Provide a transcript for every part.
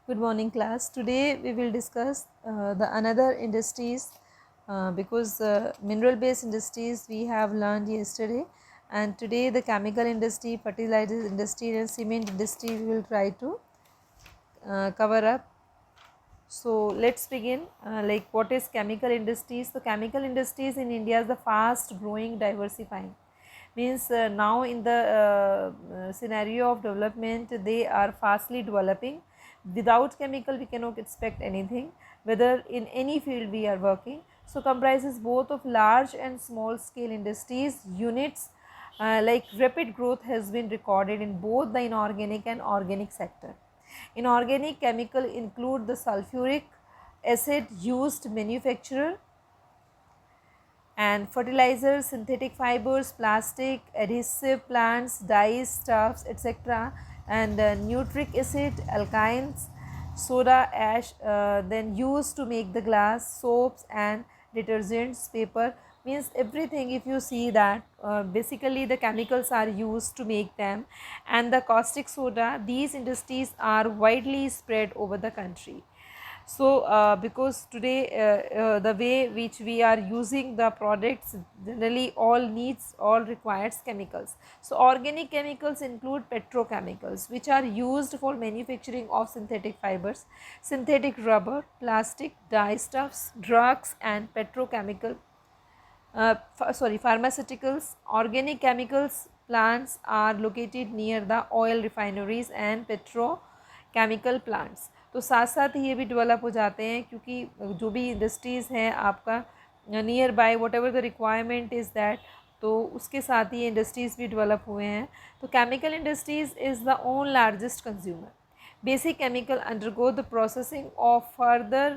Good morning class. Today we will discuss the another industries because mineral based industries we have learned yesterday, and today the chemical industry, fertilizer industry and cement industry we will try to cover up. So let's begin. Like what is chemical industries? So chemical industries in India is the fast growing, diversifying. Means now in the scenario of development, they are fastly developing. Without chemical, we cannot expect anything, whether in any field we are working. So comprises both of large and small scale industries units. Like rapid growth has been recorded in both the inorganic and organic sector. Inorganic chemical include the sulfuric acid used manufacturer and fertilizers, synthetic fibers, plastic, adhesive plants, dyes, stuffs, etc. and nutric acid, alkynes, soda ash, then used to make the glass, soaps and detergents, paper. Means everything, if you see that basically the chemicals are used to make them, and the caustic soda, these industries are widely spread over the country. So because today the way which we are using the products, generally all requires chemicals. So organic chemicals include petrochemicals, which are used for manufacturing of synthetic fibers, synthetic rubber, plastic, dyestuffs, drugs and petrochemical pharmaceuticals. Organic chemicals plants are located near the oil refineries and petrochemical plants. तो साथ साथ ये भी develop हो जाते हैं, क्योंकि जो भी इंडस्ट्रीज़ हैं आपका near by, what ever the requirement is that, तो उसके साथ ही इंडस्ट्रीज़ भी डेवलप हुए हैं. तो chemical industries is the own largest consumer. Basic chemical undergo the processing of further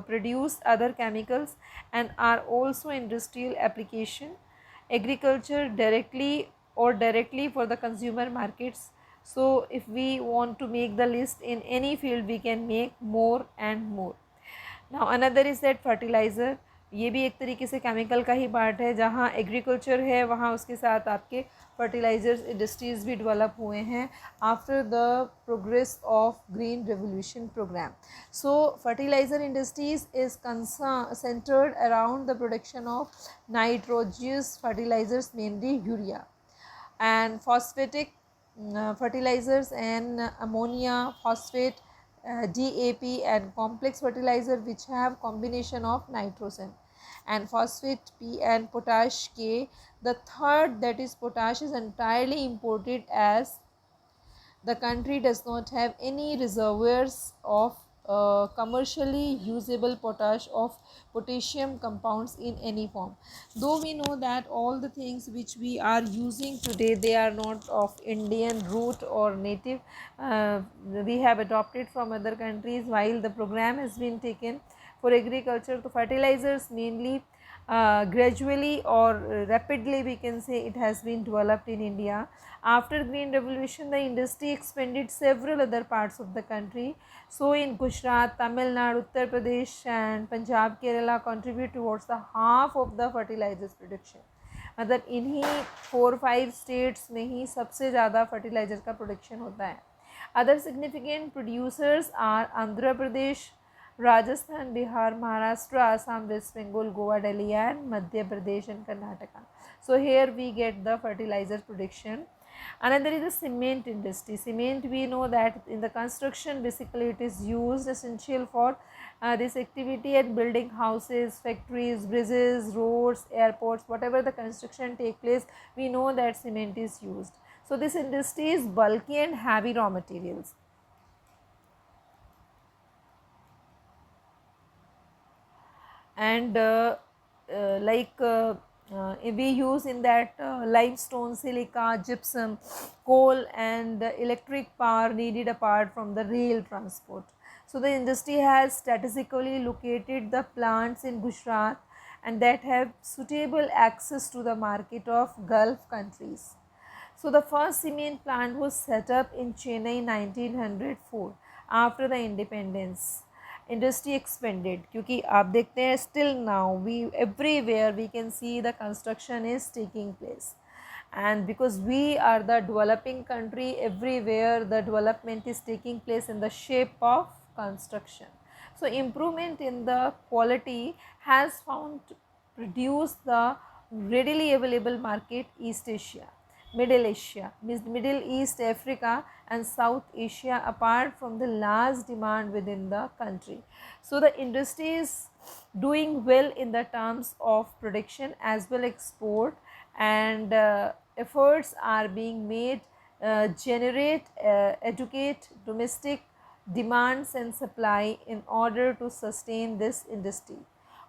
produce other chemicals and are also industrial application. Agriculture directly for the consumer markets. So if we want to make the list in any field, we can make more and more. Now another is that fertiliser. ये भी एक तरीके से chemical का ही part है. जहाँ agriculture है वहाँ उसके साथ आपके फर्टिलाइजर्स इंडस्ट्रीज़ भी डेवलप हुए हैं after the progress of green revolution programme. So fertiliser industries is centred around the production of nitrogenous fertilisers, mainly urea and phosphatic fertilizers and ammonia, phosphate, DAP and complex fertilizer which have combination of nitrogen and phosphate P and potash K. The third, that is potash, is entirely imported as the country does not have any reservoirs of commercially usable potassium compounds in any form. Though we know that all the things which we are using today, they are not of Indian root or native. We have adopted from other countries while the program has been taken for agriculture. So fertilizers mainly gradually or rapidly, we can say, it has been developed in India. After green revolution, the industry expanded several other parts of the country. So in Gujarat, Tamil Nadu, Uttar Pradesh and Punjab, Kerala contribute towards the half of the fertilizers production. मतलब इन्हीं 4-5 states में ही सबसे ज़्यादा fertiliser का production होता है. Other significant producers are Andhra Pradesh, Rajasthan, Bihar, Maharashtra, Assam, West Bengal, Goa, Delhi and Madhya Pradesh and Karnataka. So here we get the fertilizer production. Another is the cement industry. Cement, we know that in the construction basically it is used essential for this activity at building houses, factories, bridges, roads, airports, whatever the construction take place, we know that cement is used. So this industry is bulky and heavy raw materials. And we use in that limestone, silica, gypsum, coal and electric power needed apart from the rail transport. So the industry has strategically located the plants in Gujarat and that have suitable access to the market of Gulf countries. So the first cement plant was set up in Chennai 1904 after the independence. Industry expanded, क्योंकि आप देखते हैं still now we everywhere we can see the construction is taking place. and because we are the developing country, everywhere the development is taking place in the shape of construction. So improvement in the quality has found produce the readily available market East Asia, Middle Asia, Middle East, Africa and South Asia, apart from the large demand within the country. So the industry is doing well in the terms of production as well export, and efforts are being made generate educate domestic demands and supply in order to sustain this industry.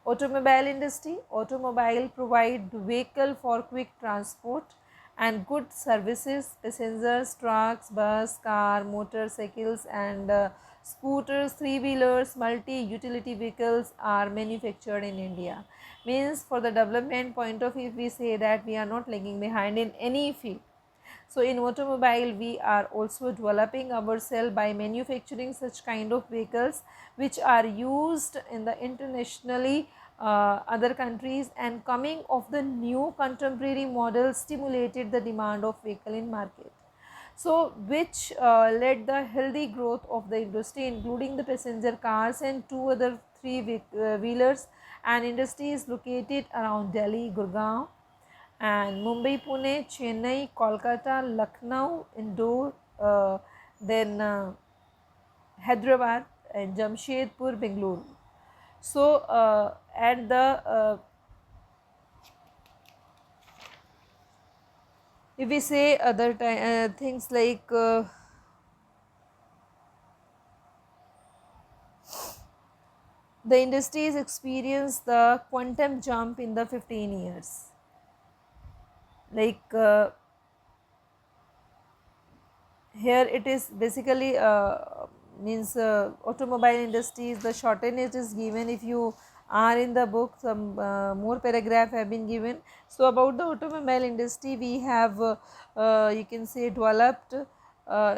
Automobile industry. Automobile provide vehicle for quick transport and good services. Passengers, trucks, bus, car, motorcycles and scooters, three-wheelers, multi-utility vehicles are manufactured in India. Means for the development point of view, we say that we are not lagging behind in any field. So in automobile we are also developing ourselves by manufacturing such kind of vehicles which are used in the internationally other countries, and coming of the new contemporary models stimulated the demand of vehicle in market. So which led the healthy growth of the industry, including the passenger cars and two other three-wheelers, and industry is located around Delhi, Gurgaon and Mumbai, Pune, Chennai, Kolkata, Lucknow, Indore, then Hyderabad and Jamshedpur, Bengaluru. So at the if we say other things like the industries experience the quantum jump in the 15 years, like here it is basically means automobile industries, the shortened is given. If you are in the book, some more paragraph have been given. So about the automobile industry, we have you can say developed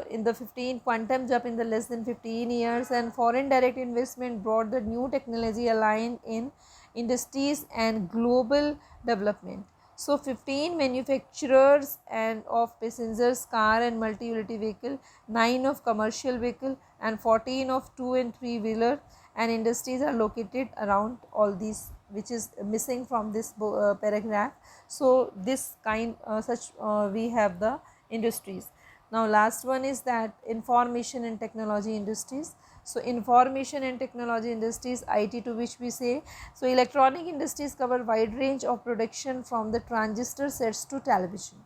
in the 15 quantum jump in the less than 15 years, and foreign direct investment brought the new technology aligned in industries and global development. So 15 manufacturers and of passengers car and multi-utility vehicle, 9 of commercial vehicle and 14 of two and three wheeler, and industries are located around all these, which is missing from this paragraph. So this kind such we have the industries. Now last one is that information and technology industries. So information and technology industries, IT, to which we say, so electronic industries cover wide range of production from the transistor sets to television.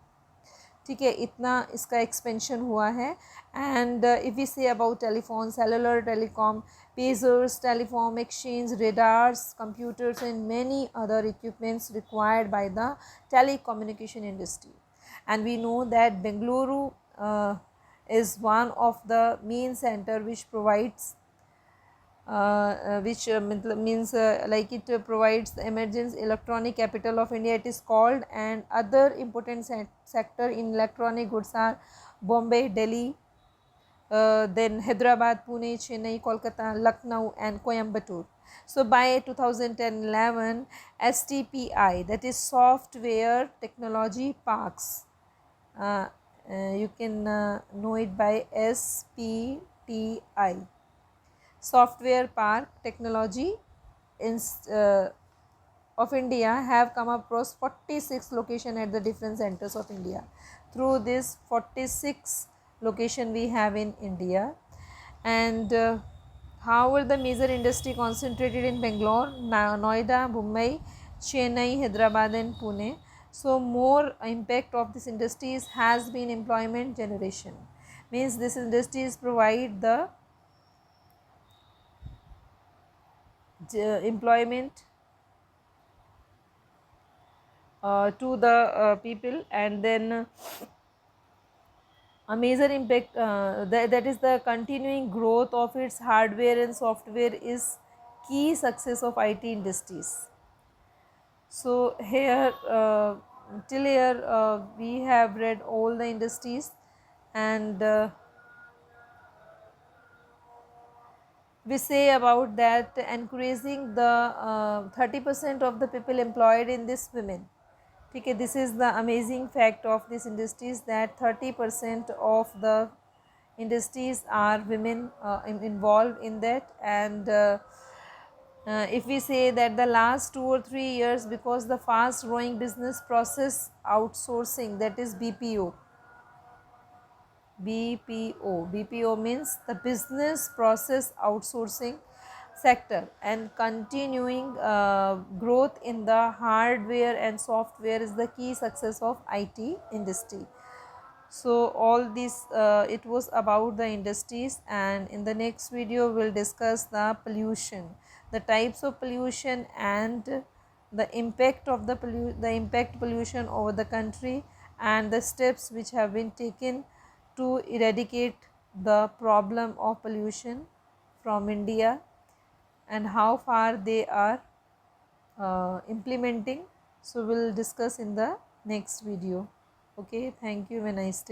ठीक है, इतना इसका expansion हुआ है. And if we say about telephone, cellular telecom, pagers, telephone exchange, radars, computers and many other equipments required by the telecommunication industry. And we know that Bengaluru is one of the main center which provides which means like it provides the emergence electronic capital of India, it is called. And other important sector in electronic goods are Bombay, Delhi, then Hyderabad, Pune, Chennai, Kolkata, Lucknow and Coimbatore. So by 2010-11, STPI, that is Software Technology Parks, you can know it by SPTI, Software Park Technology of India, have come across 46 locations at the different centers of India. Through this 46 location we have in India. And however, the major industry concentrated in Bangalore, Noida, Mumbai, Chennai, Hyderabad and Pune. So more impact of this industries has been employment generation. Means this industries provide the employment to the people, and then a major impact that is the continuing growth of its hardware and software is key success of IT industries. So here till here we have read all the industries, and we say about that encouraging the 30% of the people employed in this women, ठीक है, this is the amazing fact of this industries that 30% of the industries are women involved in that. And if we say that the last 2 or 3 years, because the fast growing business process outsourcing, that is BPO means the business process outsourcing sector, and continuing growth in the hardware and software is the key success of IT industry. So all this it was about the industries, and in the next video we'll discuss the pollution, the types of pollution, and the impact of the impact pollution over the country, and the steps which have been taken to eradicate the problem of pollution from India, and how far they are implementing. So we'll discuss in the next video. Okay, thank you. Have a nice day.